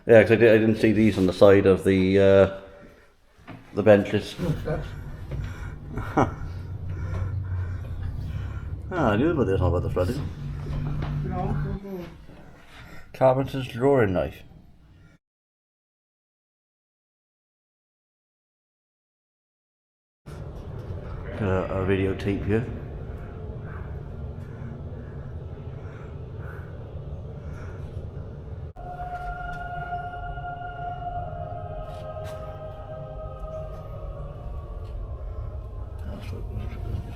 Yeah, because I didn't see these on the side of the benches. I knew about this one about the flooding. Carpenter's drawing knife. Got a videotape here.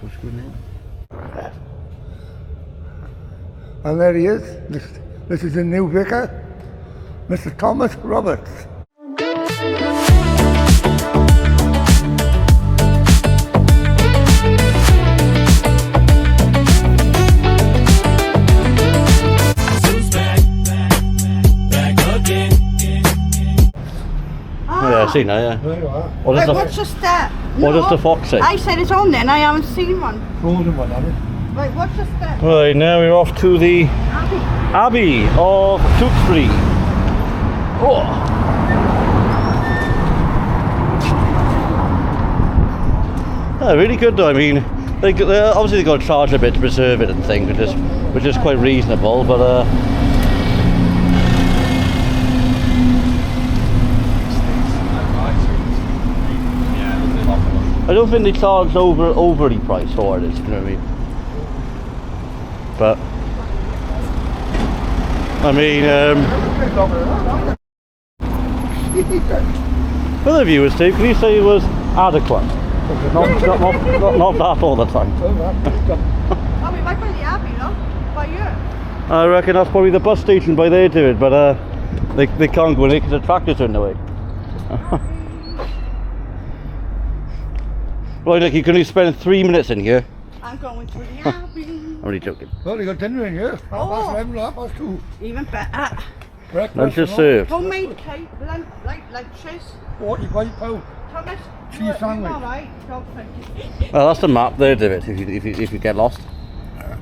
What's good name? And there he is. This is the new vicar, Mr. Thomas Roberts. Yeah, I've seen that, yeah. There you are. What is What's just that? What does the fox say? I said it's on then, I haven't seen one. Golden one, have you? Right, what's just that? Right, now we're off to the Abbey of Tewkesbury. Oh. Really good though. I mean, obviously they got to charge a bit to preserve it and things, which is quite reasonable. But I don't think they charged overly priced for it. You know what I mean? But I mean, for the viewers, Steve, can you say it was adequate? Not that all the time. Oh, we might by the Abbey, no? By you? I reckon that's probably the bus station by there, David, but they can't go in there because the tractors are in the way. Right, look, you can only spend 3 minutes in here. I'm going to the Abbey. I'm only joking. Well, you got dinner in here. Half past 11, 2:30. Even better. Breakfast. Lunch is served. Homemade cake, lunches. £45. Thomas, Cheese sandwich. Alright, dog food. Well, that's the map there, David, if you get lost.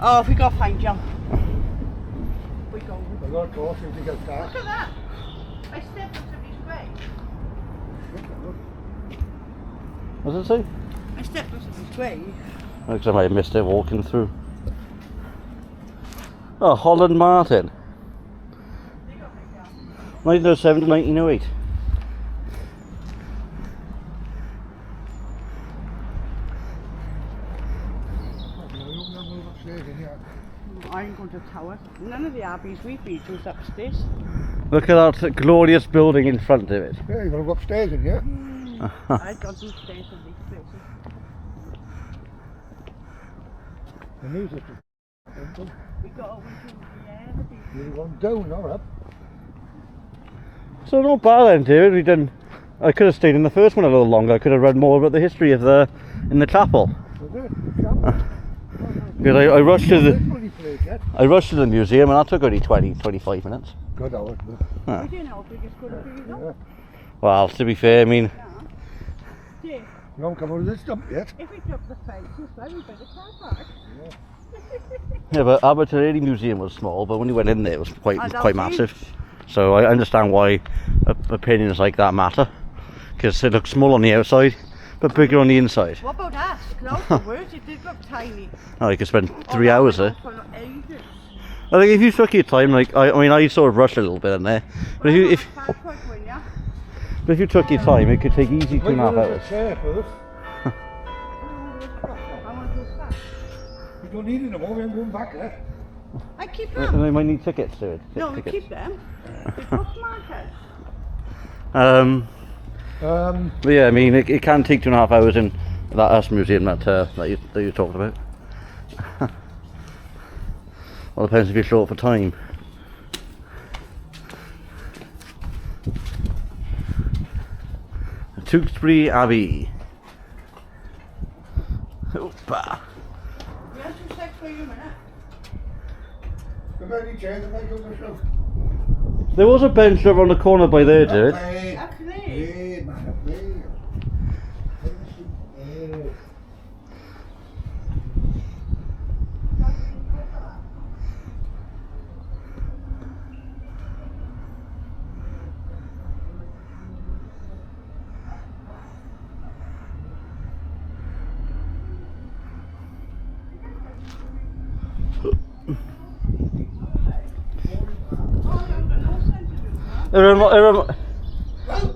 Oh, if we got find jump. We go. I got a course if you get Look dark. at that. I stepped into his grave. What does it say? I stepped into his grave. Looks like I might have missed it walking through. Oh, Holland Martin. 1907 to 1908. I'm going to tower. None of the Abbeys we've been to is upstairs. Look at that glorious building in front of it. Yeah, you've got to go upstairs in here. I got these stairs and these places. The music is We got over to the Abbey. you're going down or up. So not bad then, David. I could have stayed in the first one a little longer. I could have read more about the history of in the chapel. Was it? Chapel. Because I rushed to the Bloody place, yeah. museum and that took only 20-25 minutes. Good hour. Ah. We didn't know how big it's going to be, though. Yeah. Well, to be fair, I mean, Yeah. You haven't come out of this dump yet. If we took the fence, it's very big a car park. yeah, but Abertillery Museum was small, but when you went in there, it was quite Oh, that quite was massive. huge. So I understand why opinions like that matter, because it looks small on the outside, but bigger on the inside. What about us? No, the words, it did look tiny. Oh, you could spend Oh, 3 that hours went there. on for ages. I think if you took your time, like I mean, I sort of rushed a little bit in there, but if you took your time, it could take easy 2.5 hours. Chair first. I want to go back. You don't need it no more. We're going back there. I keep And them. they might need tickets to it. No, we tickets. keep them. They bookmarkers. But yeah, I mean, it can take 2.5 hours in that US museum that you talked about. Well, depends if you're short for time. Tewkesbury Abbey. Opa. We have to check for you a minute. The very chair that I took the show. There was a bench over on the corner by there, dude. Actually. Hey, man, hey.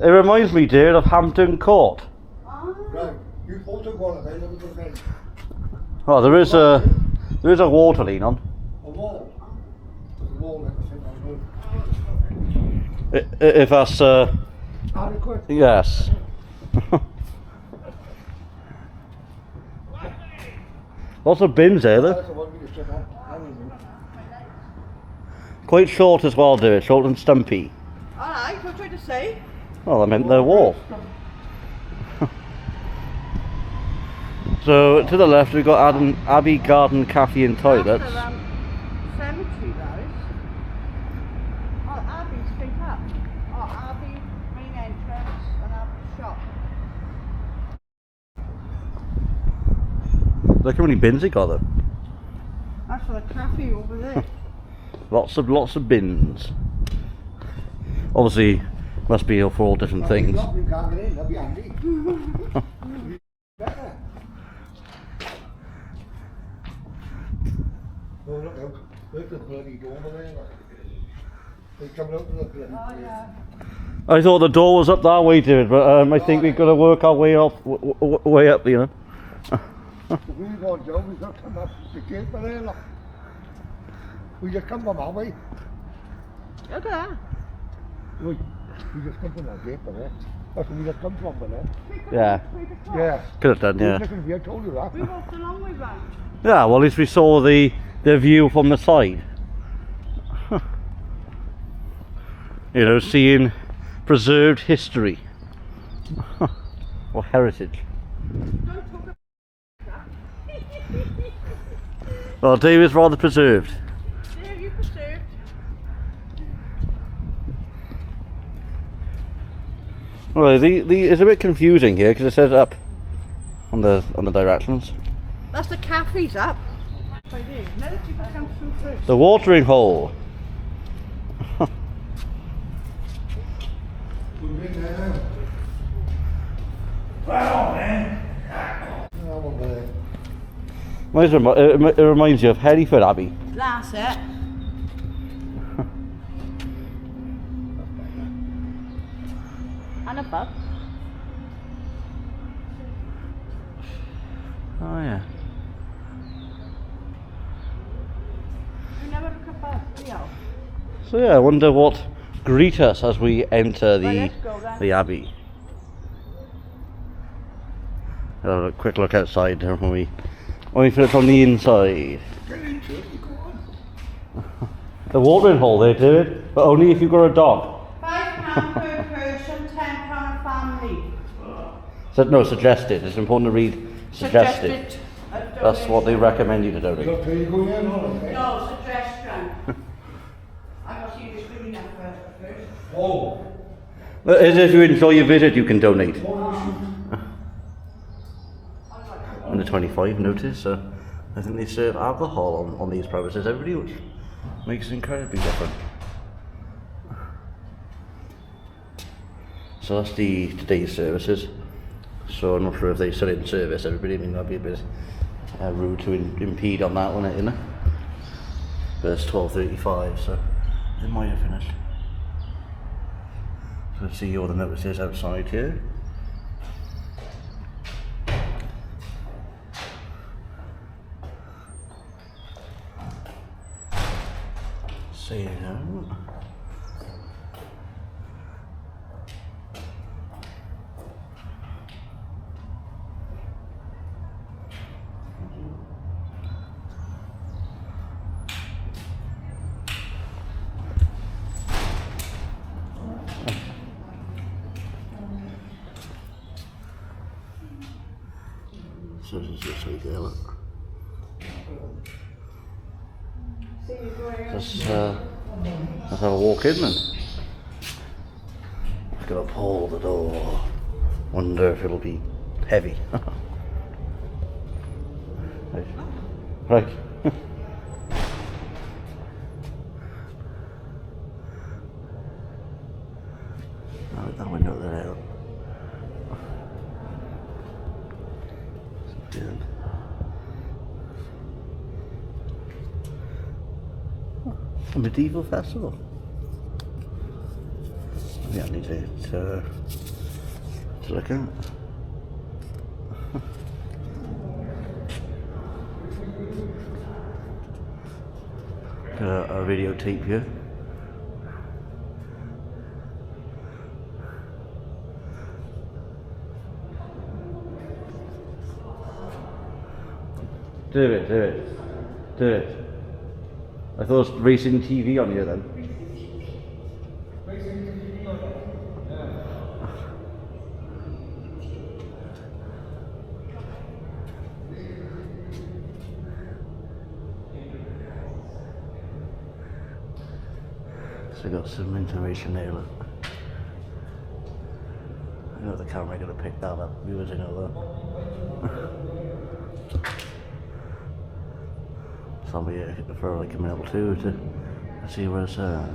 It reminds me, dear, of Hampton Court. Right, you photo one of them, look at the Oh, there is a water lean on. a wall. There's a wall that sits on the roof. If that's Adequate. yes. Lots of bins there, though. That's the one we just sit on. I don't know. Quite short as well, dear. Short and stumpy. Alright, what trying to say? Well, I meant the wall. So to the left we've got Abbey Garden Cafe and Toilets. That's the cemetery, that is. Oh, Abbey's straight up. Oh, Abbey, main entrance, and Abbey shop. Look how many bins they got though. That's for the cafe over there. Lots of bins. Obviously, must be for all different things. Lock, you can't get in, that'd be handy. Better. Oh, look out. Look at the bloody door over there. Look. They're coming out with the bloody Oh, yeah. I thought the door was up that way, dude, but I think we've got to work our way up, way up, you know. We want Joe, we've got to come up the gate by there, look. We just come from our way. Look at that. We just come from that gate by there. That's where we just come from by there. Yeah, Yeah. could have done, yeah. Listen, I told you that. We walked a long way back. Yeah, well, at least we saw the view from the side. You know, seeing preserved history or heritage. Don't talk about that. Well, David's rather preserved. There, you preserved. Well, it's a bit confusing here because it says up on the directions. That's the cafe's up. Right there. Let people come through first. The watering hole. We've been there now. Wow, man. Oh, one there. It reminds you of Hereford Abbey. That's it. And a bug. Oh yeah. You never look at bugs, do you? So yeah, I wonder what greet us as we enter Well, let's go then. the Abbey. Have a quick look outside when we finish on the inside. Get into it, you go on. The watering hole there, David, but only if you've got a dog. £5 per person, £10 a family. So, no, suggested. It's important to read suggested. That's what they recommend you to donate. Look, there you go again, all right. No, suggestion. I got to see the screen up first. Oh. As if you enjoy your visit, you can donate. Under 25 notice, so I think they serve alcohol on these premises every week, which makes it incredibly different. So that's today's services. So I'm not sure if they still in service everybody. I mean, that'd be a bit rude to impede on that, wouldn't it, you know? But it's 12:35, so it might have finished. So let's see all the notices outside here. See you. So this is just right there, look. Let's have a walk in then. Just gonna pull the door. Wonder if it'll be heavy. Right. Right. That window there. A medieval festival. Yeah, I need to look at. Got a videotape here. Do it. I thought it was racing TV on here then. So I got some information there, look. I know the camera gonna pick that up, viewers, I know that. So I'll be for like a minute or two to see where it says.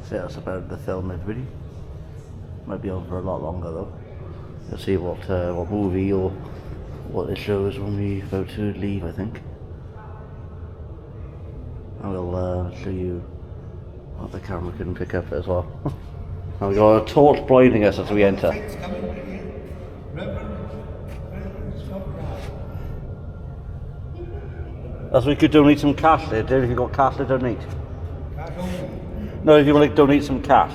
So that's about the film, everybody. Might be on for a lot longer though. Let's see what movie or what it shows when we go to leave, I think. I will show you what the camera can pick up as well. And we've got a torch blinding us as we enter. As we could donate some cash there, Dave, if you've got cash to donate. No, if you want to donate some cash.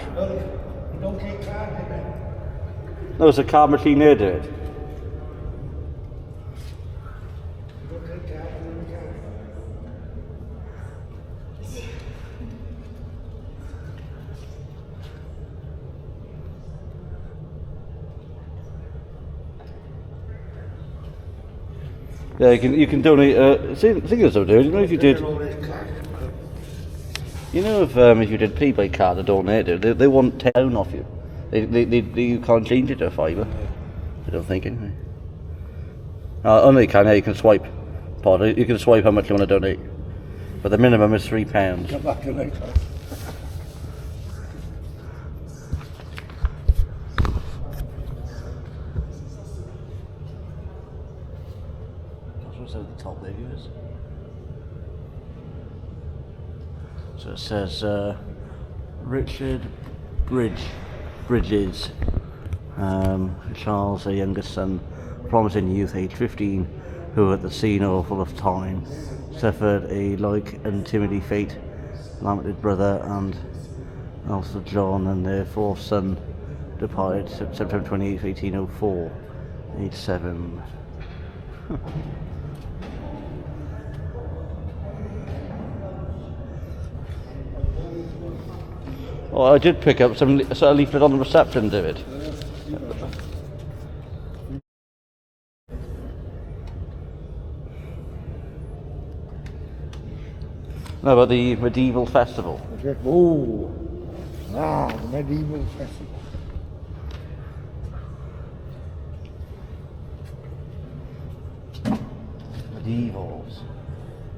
Don't take cards in there. No, there's a card machine there, dude. Don't take cards in the car. Yeah, you can donate. Thing is though, dude, you know if you did. You know if you did pay by card or donate, they want £10 off you. You can't change it to a £5. I don't think anyway. Oh no, you can. Yeah, you can swipe. You can swipe how much you want to donate, but the minimum is £3. Come back to later. That's what's at the top there, viewers. So it says Richard Bridges, Charles, a youngest son, promising youth, age 15, who at the scene or full of time suffered a like untimely fate, lamented brother and also John and their fourth son departed September 28, 1804, age 7. Oh, I did pick up some sort of leaflet on the reception, David. No, about the medieval festival. Oh, the medieval festival. Medievals.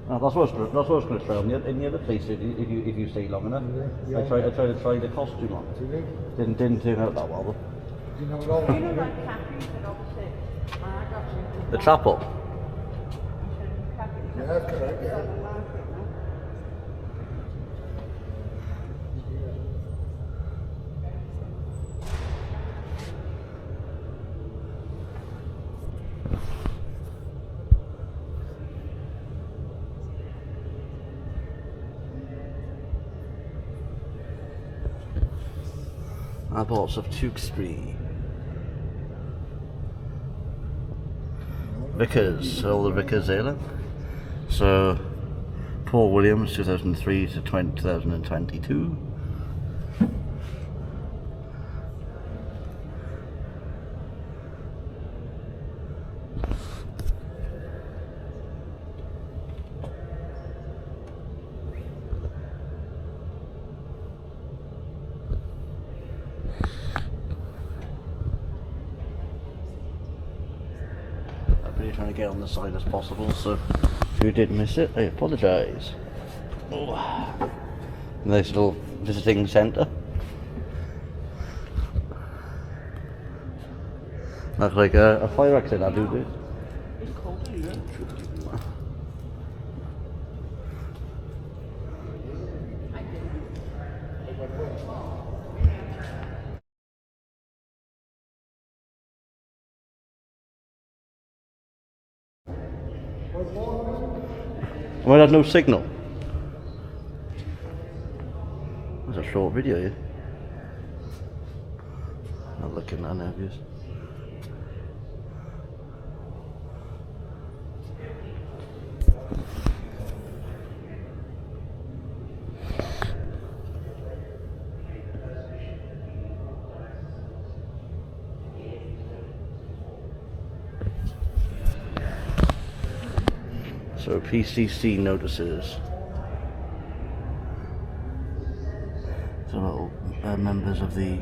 Oh, that's what I was going to try on in the other place if you stay long enough. Yeah. I tried to try the costume on. Didn't turn out that well though. You know it all. You know like Kathy's and opposite. I got you. The chapel. Yeah, that's correct, yeah. Abbots of Tewkesbury. Vicars, all the vicars here. Look. So, Paul Williams, 2003 to 2022. Really trying to get on the side as possible, so if you did miss it, I apologise. Oh. Nice little visiting centre. Looks like a fire exit, I do this. It's cold, isn't it? Well, there's no signal. That's a short video, yeah. Not looking that obvious. So PCC notices. So members of the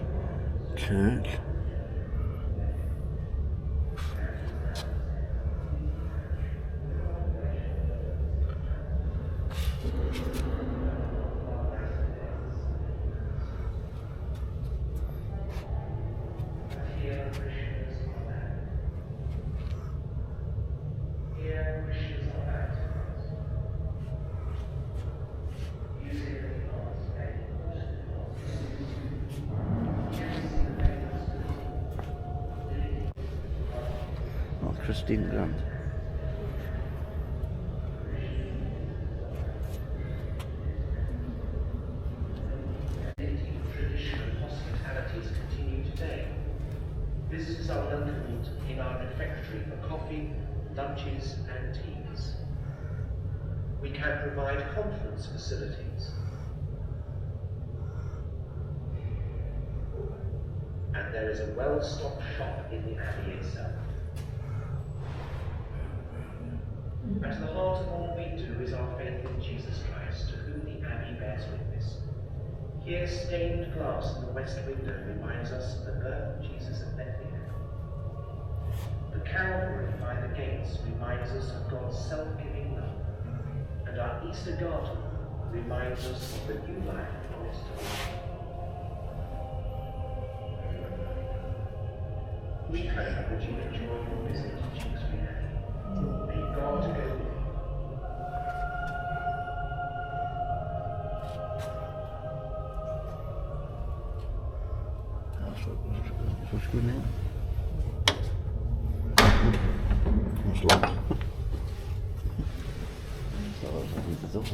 church. Christine Grant. Tradition and hospitalities continue today. Visitors are welcomed in our refectory for coffee, lunches and teas. We can provide conference facilities. And there is a well-stocked shop in the Abbey itself. At the heart of all we do is our faith in Jesus Christ, to whom the Abbey bears witness. Here, stained glass in the west window reminds us of the birth of Jesus at Bethlehem. The Calvary by the gates reminds us of God's self-giving love, and our Easter garden reminds us of the new life promised to us. We hope that you enjoy your visit to Tewkesbury Abbey. May God go with you. What's good now? It's locked. So I was open the door.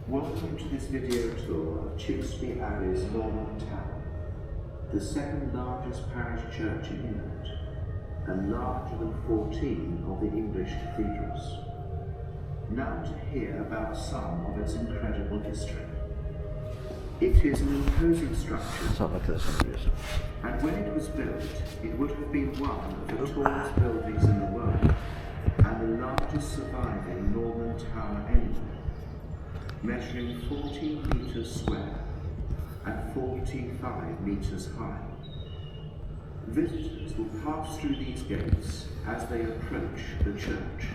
Welcome to this video tour of Tewkesbury Abbey's Norman Tower, the second largest parish church in England, and larger than 14 of the English cathedrals. Now to hear about some of its incredible history. It is an imposing structure, It's not like this one, yes. and when it was built, it would have been one of the tallest buildings in the world, and the largest surviving Norman tower anywhere, measuring 14 metres square and 45 metres high. Visitors will pass through these gates as they approach the church.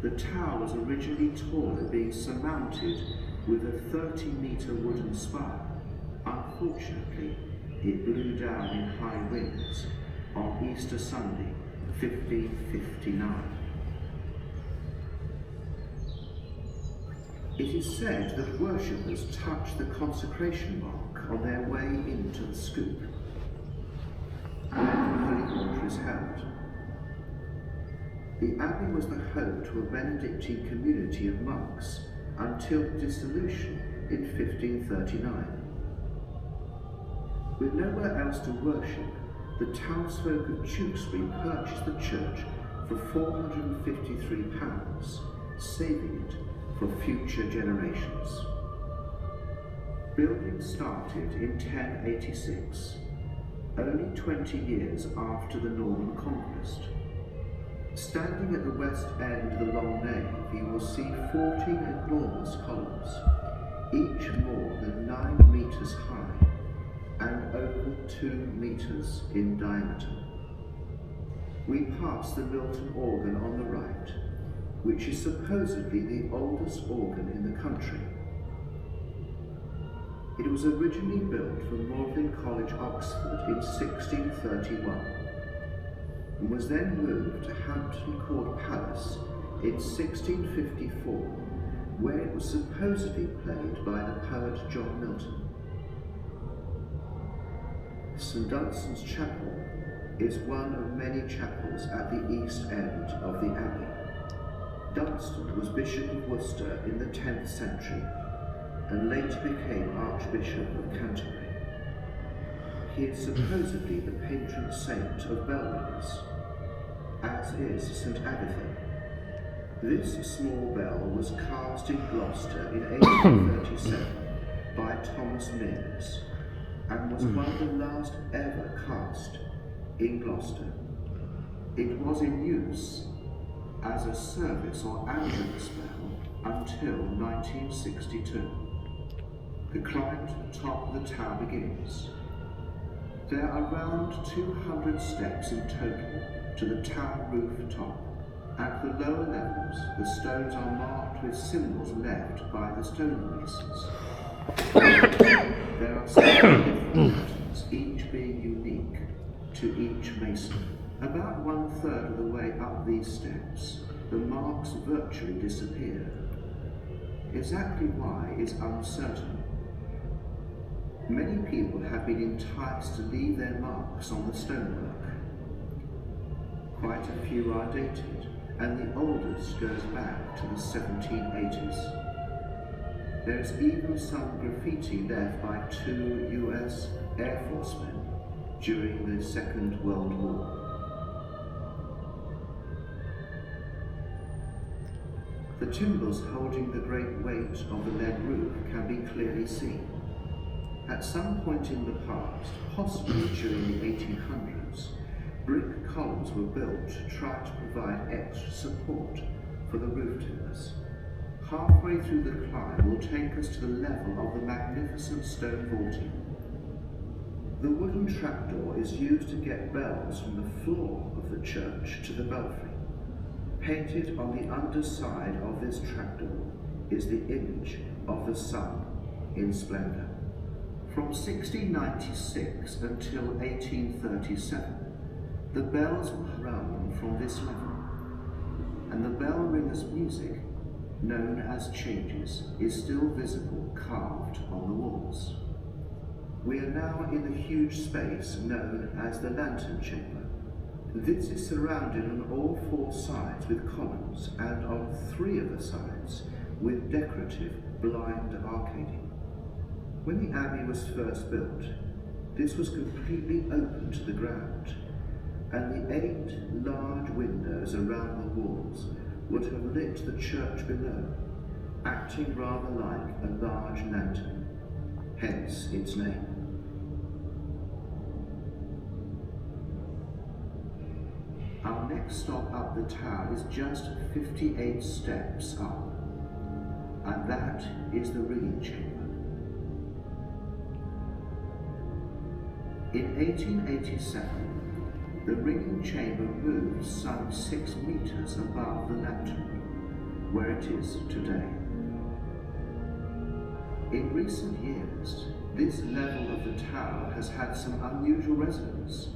The tower was originally taller, being surmounted with a 30-metre wooden spire. Unfortunately, it blew down in high winds on Easter Sunday, 1559. It is said that worshippers touch the consecration mark on their way into the scoop, where the holy water is held. The abbey was the home to a Benedictine community of monks until dissolution in 1539. With nowhere else to worship, the townsfolk of Tewkesbury purchased the church for £453, saving it for future generations. Building started in 1086, only 20 years after the Norman conquest. Standing at the west end of the long nave, you will see 14 enormous columns, each more than 9 metres high and over 2 metres in diameter. We pass the Milton organ on the right, which is supposedly the oldest organ in the country. It was originally built for Magdalen College, Oxford in 1631 and was then moved to Hampton Court Palace in 1654, where it was supposedly played by the poet John Milton. St Dunstan's Chapel is one of many chapels at the east end of the abbey. Dunstan was Bishop of Worcester in the 10th century and later became Archbishop of Canterbury. He is supposedly the patron saint of bell ringers, as is St Agatha. This small bell was cast in Gloucester in 1837 by Thomas Mears and was one of the last ever cast in Gloucester. It was in use as a service or ambulance bell until 1962. The climb to the top of the tower begins. There are around 200 steps in total to the tower roof top. At the lower levels, the stones are marked with symbols left by the stonemasons. There are several different patterns, each being unique to each mason. About 1/3 of the way up these steps, the marks virtually disappear. Exactly why is uncertain. Many people have been enticed to leave their marks on the stonework. Quite a few are dated, and the oldest goes back to the 1780s. There is even some graffiti left by 2 US Air Force men during the Second World War. The timbers holding the great weight of the lead roof can be clearly seen. At some point in the past, possibly during the 1800s, brick columns were built to try to provide extra support for the roof timbers. Halfway through the climb will take us to the level of the magnificent stone vaulting. The wooden trapdoor is used to get bells from the floor of the church to the belfry. Painted on the underside of this trapdoor is the image of the sun in splendour. From 1696 until 1837, the bells were rung from this level, and the bell ringer's music, known as changes, is still visible carved on the walls. We are now in the huge space known as the lantern chamber. This is surrounded on all 4 sides with columns and on 3 of the sides with decorative blind arcading. When the abbey was first built, this was completely open to the ground, and the 8 large windows around the walls would have lit the church below, acting rather like a large lantern, hence its name. Our next stop up the tower is just 58 steps up, and that is the ringing chamber. In 1887, the ringing chamber moved some 6 meters above the lantern, where it is today. In recent years, this level of the tower has had some unusual residents,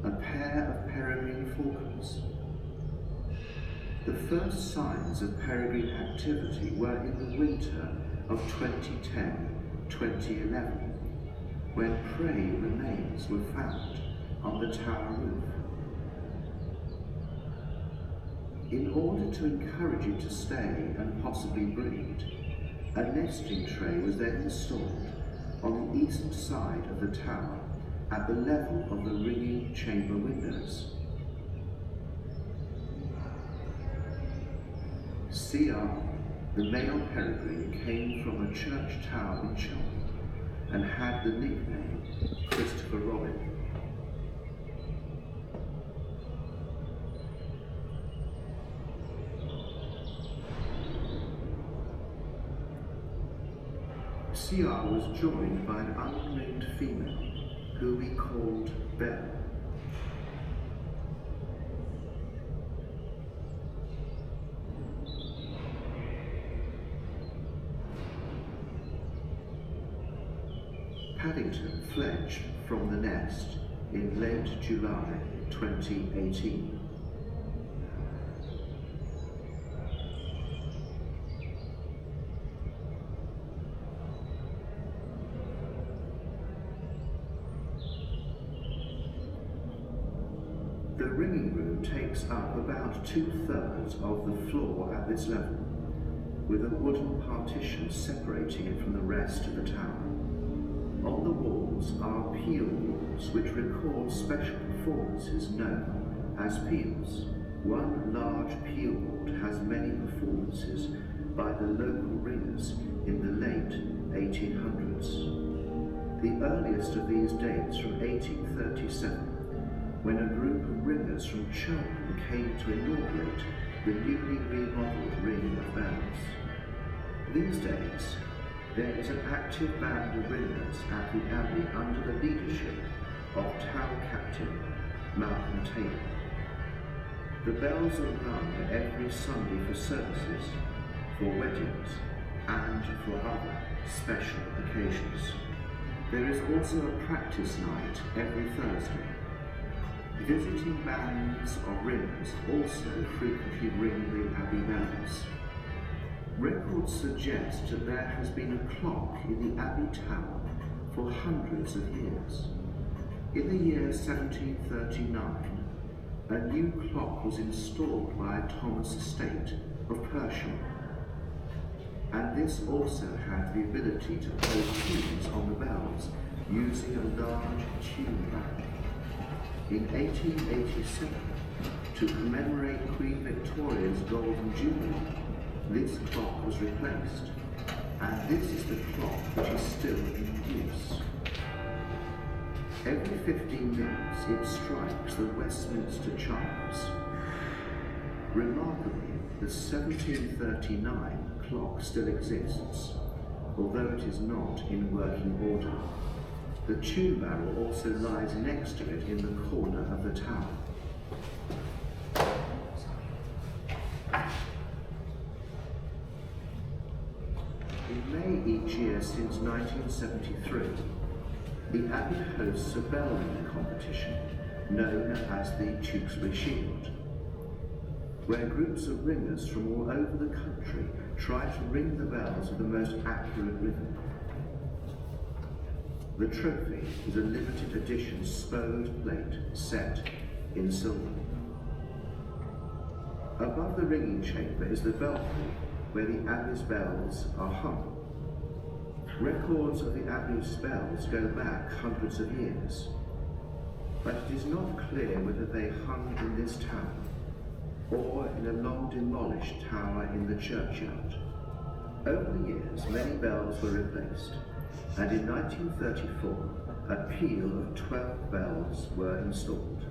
a pair of peregrine falcons. The first signs of peregrine activity were in the winter of 2010-2011, when prey remains were found on the tower roof. In order to encourage it to stay and possibly breed, a nesting tray was then installed on the east side of the tower at the level of the ringing chamber windows. C.R., the male peregrine, came from a church tower in Cheltenham and had the nickname Christopher Robin. C.R. was joined by an unnamed female who we called Belle. Paddington fledged from the nest in late July 2018. The ringing room takes up about 2/3 of the floor at this level, with a wooden partition separating it from the rest of the tower. On the walls are peal walls which record special performances known as peals. One large peal ward has many performances by the local ringers in the late 1800s. The earliest of these dates from 1837, when a group of ringers from Cheltenham came to inaugurate the newly remodeled Ring of Bells. These days, there is an active band of ringers at the Abbey under the leadership of Tower Captain Malcolm Taylor. The bells are rung every Sunday for services, for weddings, and for other special occasions. There is also a practice night every Thursday. Visiting bands of ringers also frequently ring the Abbey bells. Records suggest that there has been a clock in the Abbey Tower for hundreds of years. In the year 1739, a new clock was installed by Thomas Estate of Persham, and this also had the ability to play tunes on the bells using a large tune band. In 1887, to commemorate Queen Victoria's Golden Jubilee, this clock was replaced, and this is the clock which is still in use. Every 15 minutes it strikes the Westminster chimes. Remarkably, the 1739 clock still exists, although it is not in working order. The tune barrel also lies next to it in the corner of the tower. In May each year since 1973, the Abbey hosts a bell ringing competition known as the Tewkesbury Shield, where groups of ringers from all over the country try to ring the bells with the most accurate rhythm. The trophy is a limited edition spode plate set in silver. Above the ringing chamber is the belfry where the Abbey's bells are hung. Records of the Abbey's bells go back hundreds of years, but it is not clear whether they hung in this tower or in a long demolished tower in the churchyard. Over the years, many bells were replaced, and in 1934, a peal of 12 bells were installed.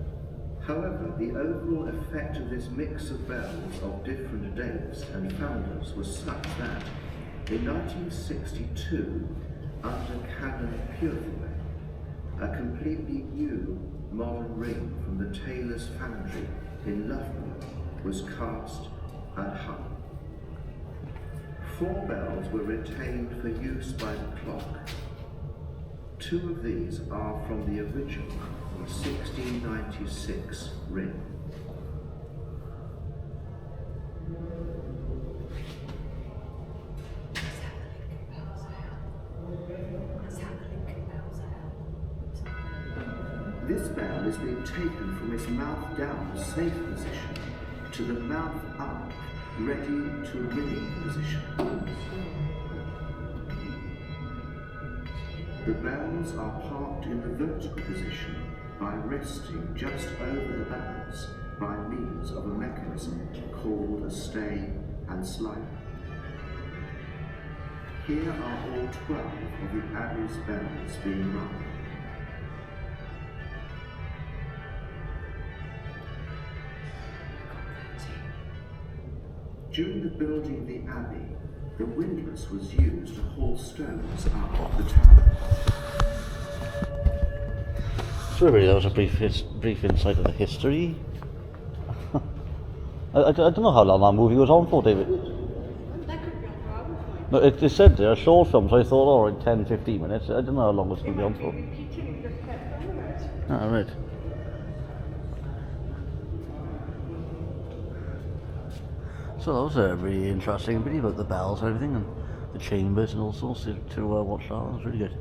However, the overall effect of this mix of bells of different dates and founders was such that in 1962, under Canon Purefoy, a completely new modern ring from the Taylor's Foundry in Loughborough was cast and hung. 4 bells were retained for use by the clock. 2 of these are from the original 1696 ring. This bell is being taken from its mouth down safe position to the mouth up, ready to ringing position. The bells are parked in the vertical position by resting just over the bells by means of a mechanism called a stay and slider. Here are all 12 of the Abbey's bells being rung. During the building of the Abbey, the windlass was used to haul stones up the tower. So really, that was a brief insight of the history. I don't know how long that movie was on for, David. That could be on for hours, mate. No, it said there, a short film, so I thought, oh, in 10-15 minutes. I don't know how long it's going to be on for. Just kept on with it. Ah, right. So that was really interesting, really about the bells and everything, and the chambers and all sorts to watch that. That was really good.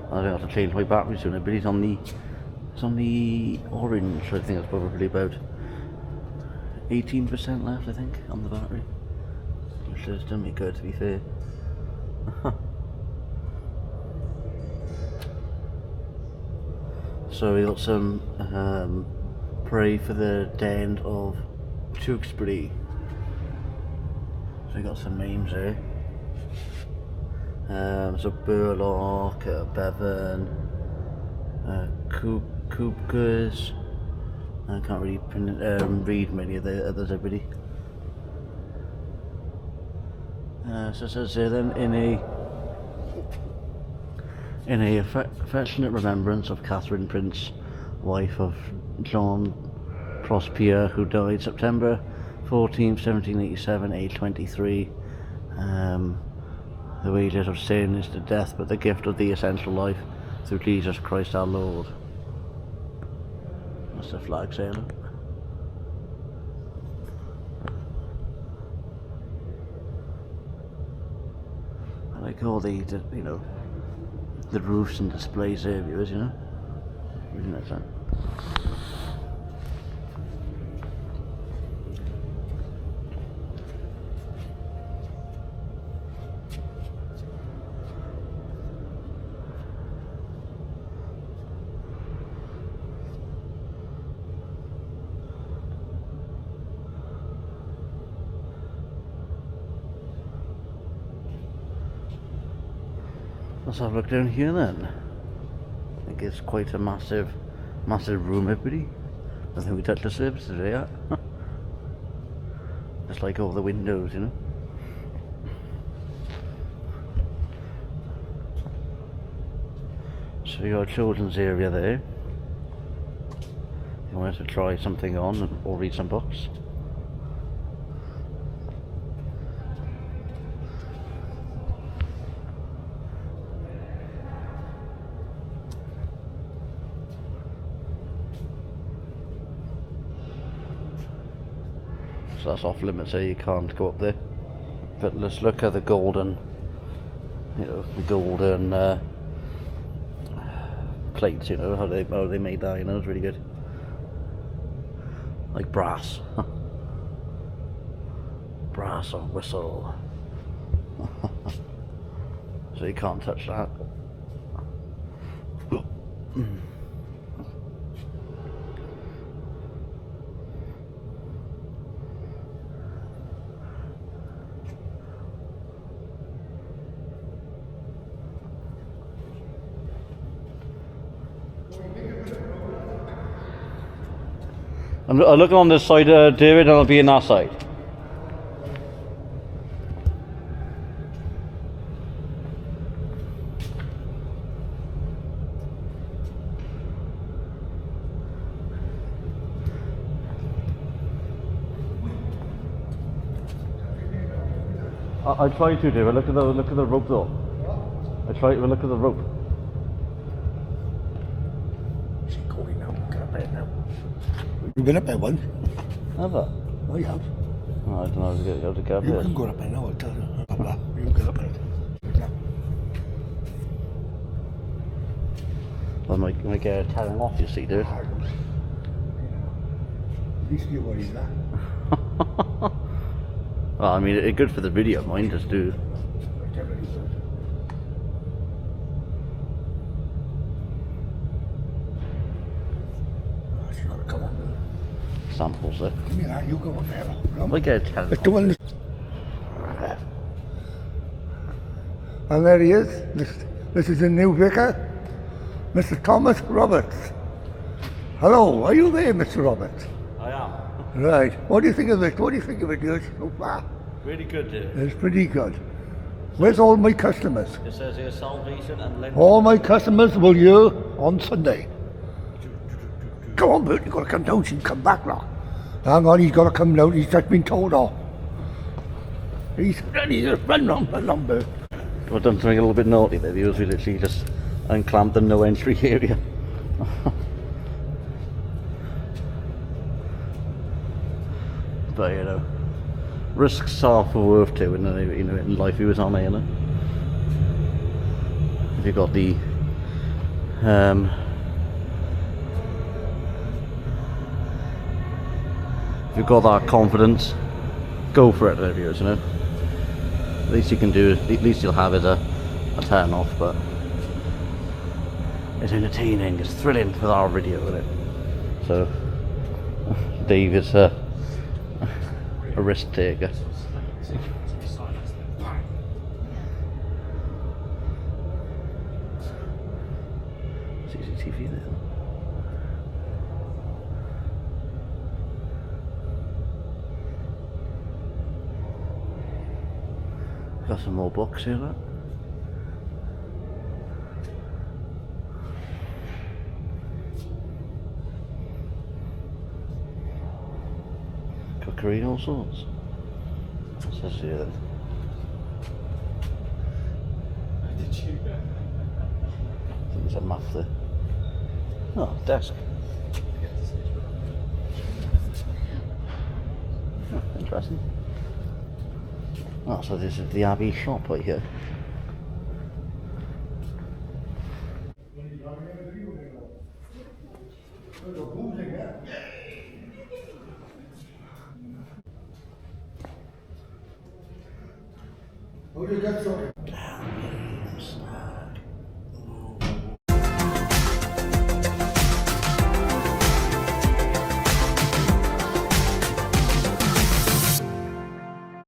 I think I have to change my battery soon, but it's on the orange. I think that's probably about 18% left, I think, on the battery, which has done me good, to be fair. So we got some pray for the dead of Tewkesbury. So we got some names there. So Burlock, Bevan, Coopkers. I can't really read many of the others, everybody. So it says here then, in a affectionate remembrance of Catherine Prince, wife of John Prospier, who died September 14, 1787, aged 23. The wages of sin is the death, but the gift of the essential life through Jesus Christ our Lord. That's the flag sailing. I like all the you know, the roofs and displays there, viewers, you know. Really nice, that. Let's have a look down here then. I think it's quite a massive room, everybody. I think we touched the surface today, yeah. Just like all the windows, you know. So you got a children's area there. You want to try something on or read some books. So that's off limits, so you can't go up there. But let's look at the golden, you know, the golden plates. You know how they made that. You know, it's really good, like brass, brass or whistle. So you can't touch that. I'm looking on this side, David, and I'll be in that side. I try to, David. Look at the rope, though. I try to look at the rope. She's going now. Get up there now. You've been up there once. Have I? Oh, you have. Oh, I don't know how to get up You there. can go up there now, I'll tell you. You can get up there. I might get a telling off, you see, dude. At least you worry that. Well, I mean, it's good for the video, mine just do. She's gotta come on. Samples there. Come here, you go up there. I might get a telling Let's off. do one. And there he is. This is the new vicar, Mr. Thomas Roberts. Hello, are you there, Mr. Roberts? I am. Right. What do you think of it? What do you think of it, George, so far? Really good, dude. It's pretty good. Where's all my customers? It says here salvation and Lent. All my customers will hear on Sunday. Come on, Bert, you've got to come down. She'll come back now. Hang on, he's got to come down. He's just been told off. He's ready to run on, Bert. We've done something a little bit naughty there, viewers. We literally just unclamped the no entry area. But you know, risks are for worth to, and you know, in life he was on there, you know. If you got the if you've got that confidence, go for it, viewers, you know. At least you can do, at least you'll have is a turn off, but it's entertaining, it's thrilling for our video, isn't it? So Dave is a risk taker. CCTV there. Got some more books here, look. Cookery and all sorts. What's this here then? I think it's a map there. Oh, desk. Oh, interesting. Oh, so this is the Abbey shop right here. How did that sort of